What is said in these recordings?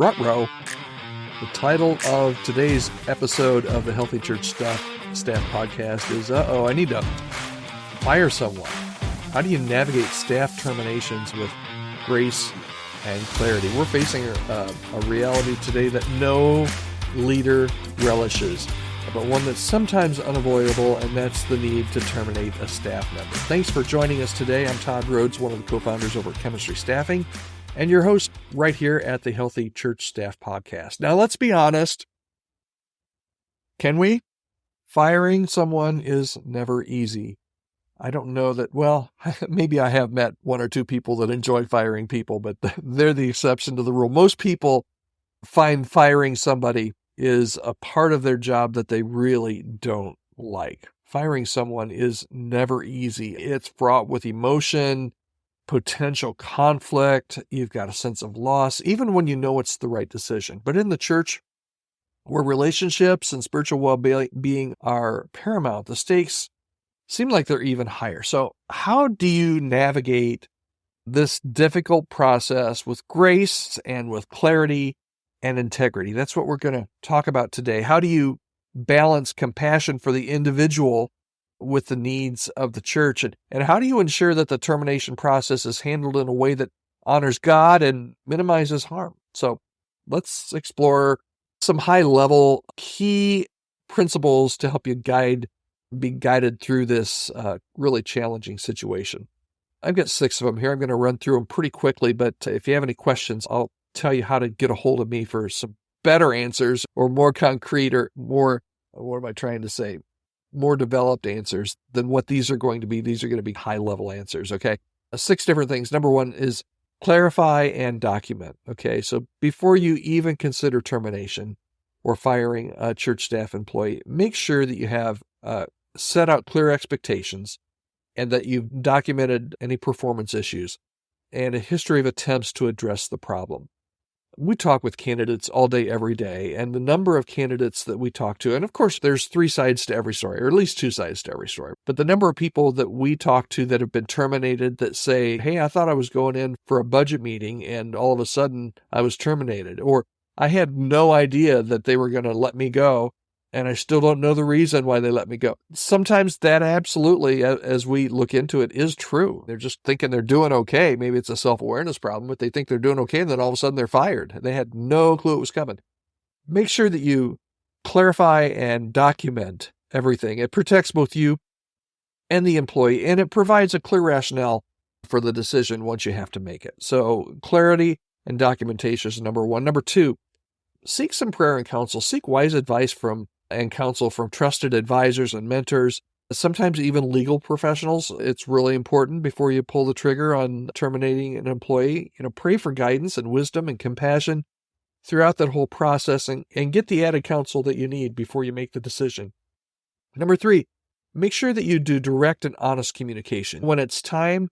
Rutro. The title of today's episode of the Healthy Church Staff Podcast is, I need to fire someone. How do you navigate staff terminations with grace and clarity? We're facing a reality today that no leader relishes, but one that's sometimes unavoidable, and that's the need to terminate a staff member. Thanks for joining us today. I'm Todd Rhoades, one of the co-founders over at Chemistry Staffing, and your host right here at the Healthy Church Staff Podcast. Now, let's be honest. Can we? Firing someone is never easy. I don't know that, well, maybe I have met one or two people that enjoy firing people, but they're the exception to the rule. Most people find firing somebody is a part of their job that they really don't like. Firing someone is never easy. It's fraught with emotion, potential conflict. You've got a sense of loss, even when you know it's the right decision. But in the church, where relationships and spiritual well-being are paramount, the stakes seem like they're even higher. So how do you navigate this difficult process with grace and with clarity and integrity? That's what we're going to talk about today. How do you balance compassion for the individual with the needs of the church? And how do you ensure that the termination process is handled in a way that honors God and minimizes harm? So let's explore some high-level key principles to help you be guided through this really challenging situation. I've got 6 of them here. I'm going to run through them pretty quickly, but if you have any questions, I'll tell you how to get a hold of me for some better answers or more concrete or more, what am I trying to say? More developed answers than what these are going to be. These are going to be high-level answers, okay? 6 different things. Number 1 is clarify and document, okay? So before you even consider termination or firing a church staff employee, make sure that you have set out clear expectations and that you've documented any performance issues and a history of attempts to address the problem. We talk with candidates all day, every day, and the number of candidates that we talk to, and of course there's 3 sides to every story, or at least 2 sides to every story, but the number of people that we talk to that have been terminated that say, hey, I thought I was going in for a budget meeting and all of a sudden I was terminated, or I had no idea that they were going to let me go and I still don't know the reason why they let me go. Sometimes that absolutely, as we look into it, is true. They're just thinking they're doing okay. Maybe it's a self-awareness problem, but they think they're doing okay, and then all of a sudden they're fired. They had no clue it was coming. Make sure that you clarify and document everything. It protects both you and the employee, and it provides a clear rationale for the decision once you have to make it. So clarity and documentation is number 1. Number 2, seek some prayer and counsel. Seek wise advice and counsel from trusted advisors and mentors, sometimes even legal professionals. It's really important before you pull the trigger on terminating an employee. Pray for guidance and wisdom and compassion throughout that whole process and get the added counsel that you need before you make the decision. Number 3, make sure that you do direct and honest communication. When it's time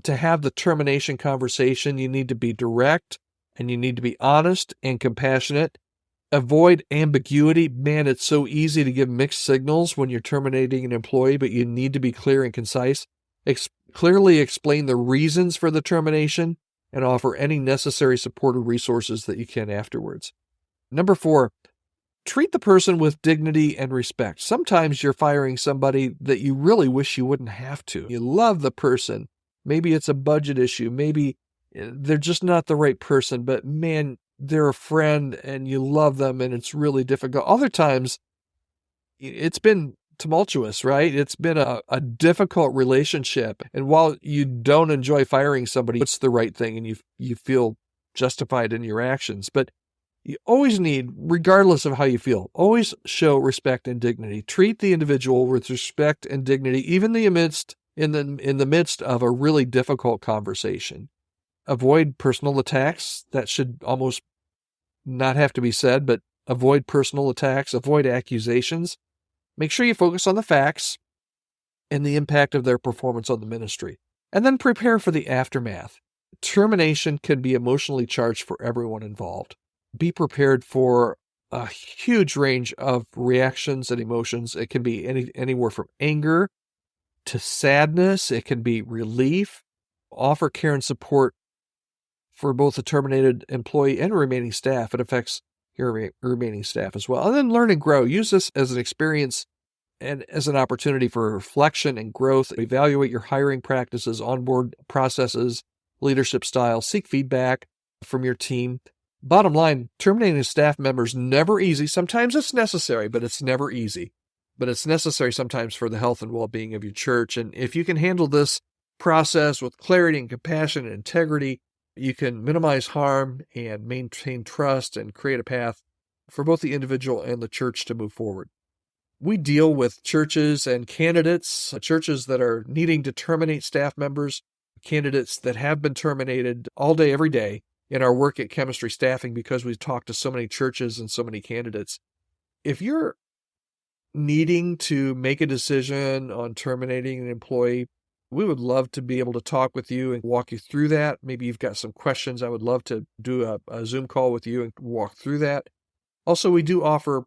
to have the termination conversation, you need to be direct and you need to be honest and compassionate. Avoid ambiguity. Man, it's so easy to give mixed signals when you're terminating an employee, but you need to be clear and concise. Clearly explain the reasons for the termination and offer any necessary support or resources that you can afterwards. Number 4, treat the person with dignity and respect. Sometimes you're firing somebody that you really wish you wouldn't have to. You love the person. Maybe it's a budget issue. Maybe they're just not the right person, but man, they're a friend and you love them and it's really difficult. Other times it's been tumultuous, right? It's been a difficult relationship. And while you don't enjoy firing somebody, it's the right thing and you feel justified in your actions. But you always need, regardless of how you feel, always show respect and dignity. Treat the individual with respect and dignity, even in the midst of a really difficult conversation. Avoid personal attacks. That should almost not have to be said, but avoid personal attacks, avoid accusations. Make sure you focus on the facts and the impact of their performance on the ministry. And then prepare for the aftermath. Termination can be emotionally charged for everyone involved. Be prepared for a huge range of reactions and emotions. It can be anywhere from anger to sadness. It can be relief. Offer care and support for both the terminated employee and remaining staff. It affects your remaining staff as well. And then learn and grow. Use this as an experience and as an opportunity for reflection and growth. Evaluate your hiring practices, onboard processes, leadership style. Seek feedback from your team. Bottom line, terminating staff members never easy. Sometimes it's necessary, but it's never easy. But it's necessary sometimes for the health and well-being of your church. And if you can handle this process with clarity and compassion and integrity, you can minimize harm and maintain trust and create a path for both the individual and the church to move forward. We deal with churches and candidates, churches that are needing to terminate staff members, candidates that have been terminated all day, every day in our work at Chemistry Staffing, because we talk to so many churches and so many candidates. If you're needing to make a decision on terminating an employee, we would love to be able to talk with you and walk you through that. Maybe you've got some questions. I would love to do a Zoom call with you and walk through that. Also, we do offer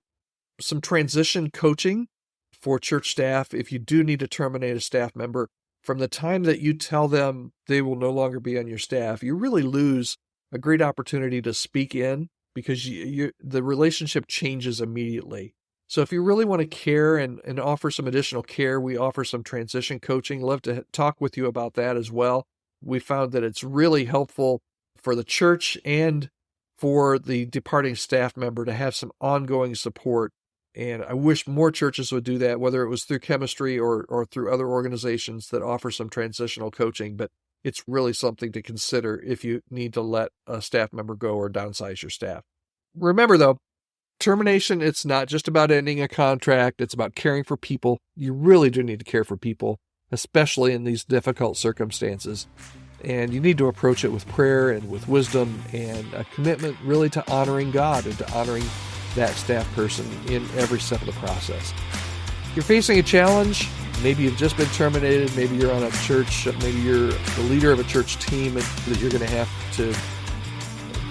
some transition coaching for church staff. If you do need to terminate a staff member, from the time that you tell them they will no longer be on your staff, you really lose a great opportunity to speak in, because the relationship changes immediately. So if you really want to care and offer some additional care, we offer some transition coaching. Love to talk with you about that as well. We found that it's really helpful for the church and for the departing staff member to have some ongoing support. And I wish more churches would do that, whether it was through Chemistry or through other organizations that offer some transitional coaching. But it's really something to consider if you need to let a staff member go or downsize your staff. Remember, though, termination, it's not just about ending a contract. It's about caring for people. You really do need to care for people, especially in these difficult circumstances. And you need to approach it with prayer and with wisdom and a commitment really to honoring God and to honoring that staff person in every step of the process. If you're facing a challenge, maybe you've just been terminated, maybe you're on a church, maybe you're the leader of a church team and that you're going to have to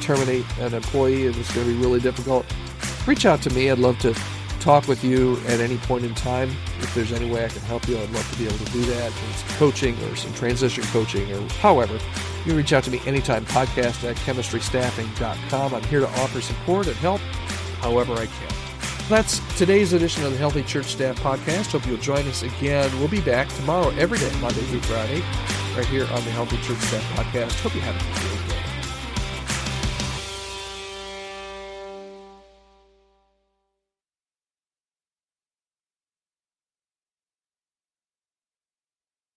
terminate an employee and it's going to be really difficult, reach out to me. I'd love to talk with you at any point in time. If there's any way I can help you, I'd love to be able to do that. It's coaching or some transition coaching or however. You can reach out to me anytime, podcast@chemistrystaffing.com. I'm here to offer support and help however I can. That's today's edition of the Healthy Church Staff Podcast. Hope you'll join us again. We'll be back tomorrow every day, Monday through Friday, right here on the Healthy Church Staff Podcast. Hope you have a great day.